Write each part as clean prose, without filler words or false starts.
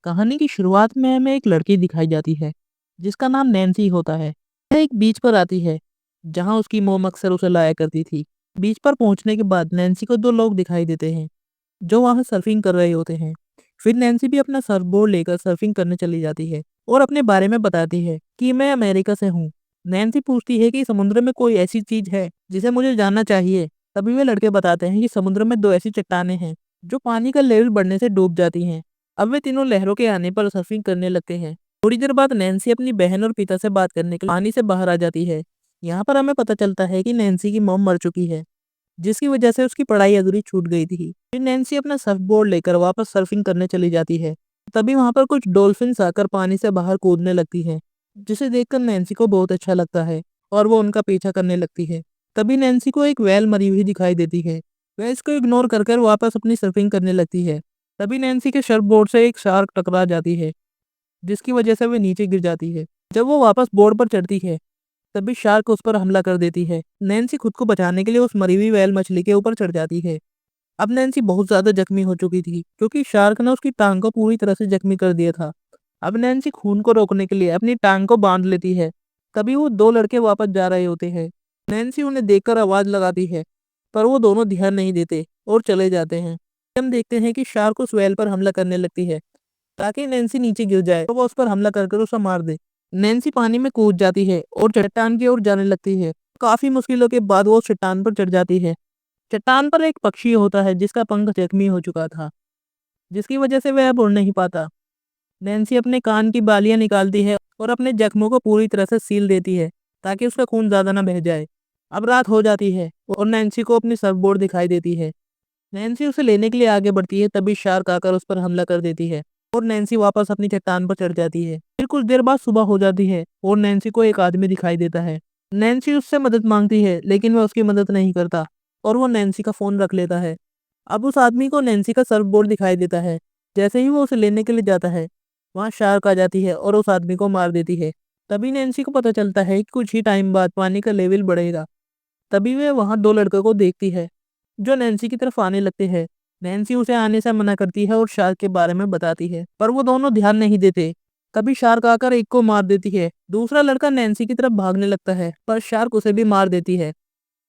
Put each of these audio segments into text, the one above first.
कहानी की शुरुआत में हमें एक लड़की दिखाई जाती है जिसका नाम नैन्सी होता है। वह एक बीच पर आती है जहां उसकी मोम अक्सर उसे लाया करती थी। बीच पर पहुंचने के बाद नैन्सी को दो लोग दिखाई देते हैं जो वहां सर्फिंग कर रहे होते हैं। फिर नैन्सी भी अपना सर्फबोर्ड लेकर सर्फिंग करने चली जाती है और अपने बारे में बताती है कि मैं अमेरिका से हूँ। नैन्सी पूछती है कि समुद्र में कोई ऐसी चीज है जिसे मुझे जानना चाहिए। तभी वे लड़के बताते हैं कि समुद्र में दो ऐसी चट्टानें हैं जो पानी का लेवल बढ़ने से डूब जाती हैं। अब वे तीनों लहरों के आने पर सर्फिंग करने लगते हैं। थोड़ी देर बाद नैन्सी अपनी बहन और पिता से बात करने के लिए पानी से बाहर आ जाती है। यहाँ पर हमें पता चलता है कि नैन्सी की मॉम मर चुकी है जिसकी वजह से उसकी पढ़ाई अधूरी छूट गई थी। फिर नैन्सी अपना सर्फबोर्ड लेकर वापस सर्फिंग करने चली जाती है। तभी वहां पर कुछ डॉल्फिन्स आकर पानी से बाहर कूदने लगती हैं जिसे देखकर नैन्सी को बहुत अच्छा लगता है और वो उनका पीछा करने लगती है। तभी नैन्सी को एक व्हेल मरी हुई दिखाई देती है। वह इसको इग्नोर कर वापस अपनी सर्फिंग करने लगती है। तभी नैन्सी के सर्फबोर्ड से एक शार्क टकरा जाती है जिसकी वजह से वह नीचे गिर जाती है। जब वो वापस बोर्ड पर चढ़ती है तभी शार्क उस पर हमला कर देती है। नैन्सी खुद को बचाने के लिए उस मरी हुई व्हेल मछली के ऊपर चढ़ जाती है। अब नैन्सी बहुत ज्यादा जख्मी हो चुकी थी क्योंकि शार्क ने उसकी टांग को पूरी तरह से जख्मी कर दिया था। अब नैन्सी खून को रोकने के लिए अपनी टांग को बांध लेती है। तभी वो दो लड़के वापस जा रहे होते हैं। नैन्सी उन्हें देखकर आवाज लगाती है पर वो दोनों ध्यान नहीं देते और चले जाते हैं। हम देखते हैं कि शार्क उस व्हेल पर हमला करने लगती है ताकि नैन्सी नीचे गिर जाए तो वो उस पर हमला कर उसे मार दे। नैन्सी पानी में कूद जाती है और चट्टान की ओर जाने लगती है। काफी मुश्किलों के बाद वो चट्टान पर चढ़ जाती है। चट्टान पर एक पक्षी होता है जिसका पंख जख्मी हो चुका था जिसकी वजह से वह अब उड़ नहीं पाता। नैन्सी अपने कान की बालियां निकालती है और अपने जख्मों को पूरी तरह से सील देती है ताकि उसका खून ज्यादा ना बह जाए। अब रात हो जाती है और नैन्सी को अपनी सर्फबोर्ड दिखाई देती है। नैन्सी उसे लेने के लिए आगे बढ़ती है तभी शार्क आकर उस पर हमला कर देती है और नैन्सी वापस अपनी चट्टान पर चढ़ जाती है। फिर कुछ देर बाद सुबह हो जाती है और नैन्सी को एक आदमी दिखाई देता है। नैन्सी उससे मदद मांगती है लेकिन वह उसकी मदद नहीं करता और वो नैन्सी का फोन रख लेता है। अब उस आदमी को नैन्सी का सर्फबोर्ड दिखाई देता है। जैसे ही वो उसे लेने के लिए जाता है वहाँ शार्क आ जाती है और उस आदमी को मार देती है। तभी नैन्सी को पता चलता है कि कुछ ही टाइम बाद पानी का लेवल बढ़ेगा। तभी वे वहाँ दो लड़कों को देखती है जो नैन्सी की तरफ आने लगते हैं। नैन्सी उसे आने से मना करती है और शार्क के बारे में बताती है पर वो दोनों ध्यान नहीं देते। तभी शार्क आकर एक को मार देती है। दूसरा लड़का नैन्सी की तरफ भागने लगता है पर शार्क उसे भी मार देती है।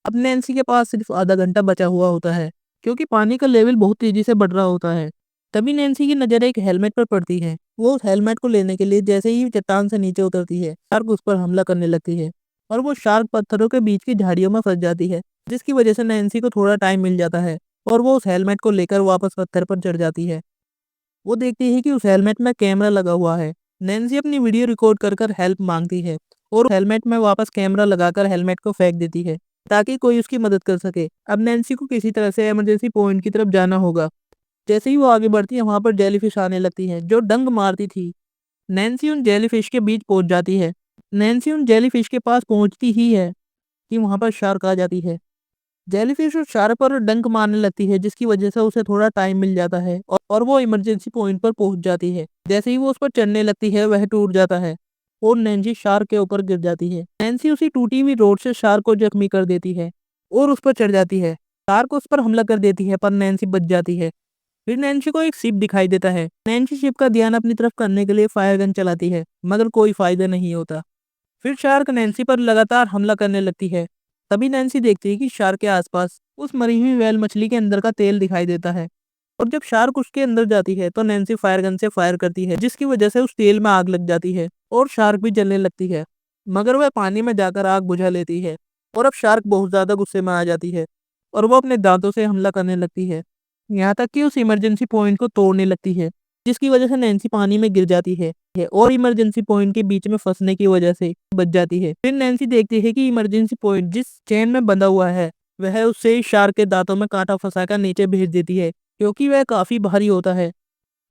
अब नैन्सी के पास सिर्फ आधा घंटा बचा हुआ होता है क्योंकि पानी का लेवल बहुत तेजी से बढ़ रहा होता है। तभी नैन्सी की नजर एक हेलमेट पर पड़ती है। वो उस हेलमेट को लेने के लिए जैसे ही चट्टान से नीचे उतरती है शार्क उस पर हमला करने लगती है और वो शार्क पत्थरों के बीच की झाड़ियों में फंस जाती है जिसकी वजह से नैन्सी को थोड़ा टाइम मिल जाता है और वो उस हेलमेट को लेकर वापस पत्थर पर चढ़ जाती है। वो देखती है कि उस हेलमेट में कैमरा लगा हुआ है। नैन्सी अपनी वीडियो रिकॉर्ड कर हेल्प मांगती है और हेलमेट में वापस कैमरा लगाकर हेलमेट को फेंक देती है ताकि कोई उसकी मदद कर सके। अब नैन्सी को किसी तरह से इमरजेंसी पॉइंट की तरफ जाना होगा। जैसे ही वो आगे बढ़ती है वहां पर जेलीफिश आने लगती है जो डंक मारती थी। नैन्सी उन जेलीफिश के बीच पहुंच जाती है। नैन्सी उन जेलीफिश के पास पहुंचती ही है कि वहां पर शार्क आ जाती है। जेलीफिश उस शार्क पर डंक मारने लगती है जिसकी वजह से उसे थोड़ा टाइम मिल जाता है और वो इमरजेंसी पॉइंट पर पहुंच जाती है। जैसे ही वो उस पर चढ़ने लगती है वह टूट जाता है और नैन्सी शार्क के ऊपर गिर जाती है। नैन्सी उसी टूटी हुई रोड से शार्क को जख्मी कर देती है और उस पर चढ़ जाती है। शार्क उस पर हमला कर देती है पर नैन्सी बच जाती है। फिर नैन्सी को एक शिप दिखाई देता है। नैन्सी शिप का ध्यान अपनी तरफ करने के लिए फायर गन चलाती है मगर कोई फायदा नहीं होता। फिर शार्क नैन्सी पर लगातार हमला करने लगती है। तभी नैन्सी देखती है कि शार्क के आसपास उस मरी हुई व्हेल मछली के अंदर का तेल दिखाई देता है और जब शार्क उसके अंदर जाती है तो नैन्सी फायर गन से फायर करती है जिसकी वजह से उस तेल में आग लग जाती है और शार्क भी जलने लगती है। मगर वह पानी में जाकर आग बुझा लेती है और अब शार्क बहुत ज्यादा गुस्से में आ जाती है और वो अपने दांतों से हमला करने लगती है। यहाँ तक कि उस इमरजेंसी पॉइंट को तोड़ने लगती है जिसकी वजह से नैन्सी पानी में गिर जाती है और इमरजेंसी पॉइंट के बीच में फंसने की वजह से बच जाती है। फिर नैन्सी देखती है कि इमरजेंसी पॉइंट जिस चेन में बंधा हुआ है वह उससे शार्क के दांतों में कांटा फंसाकर नीचे भेज देती है क्योंकि वह काफी भारी होता है।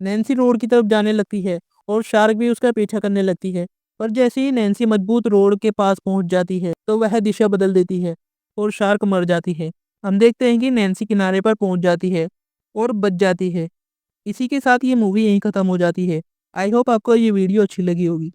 नैन्सी रोड की तरफ जाने लगती है और शार्क भी उसका पीछा करने लगती है पर जैसे ही नैन्सी मजबूत रोड के पास पहुंच जाती है तो वह दिशा बदल देती है और शार्क मर जाती है। हम देखते हैं कि नैन्सी किनारे पर पहुंच जाती है और बच जाती है। इसी के साथ ये मूवी यहीं खत्म हो जाती है। आई होप आपको ये वीडियो अच्छी लगी होगी।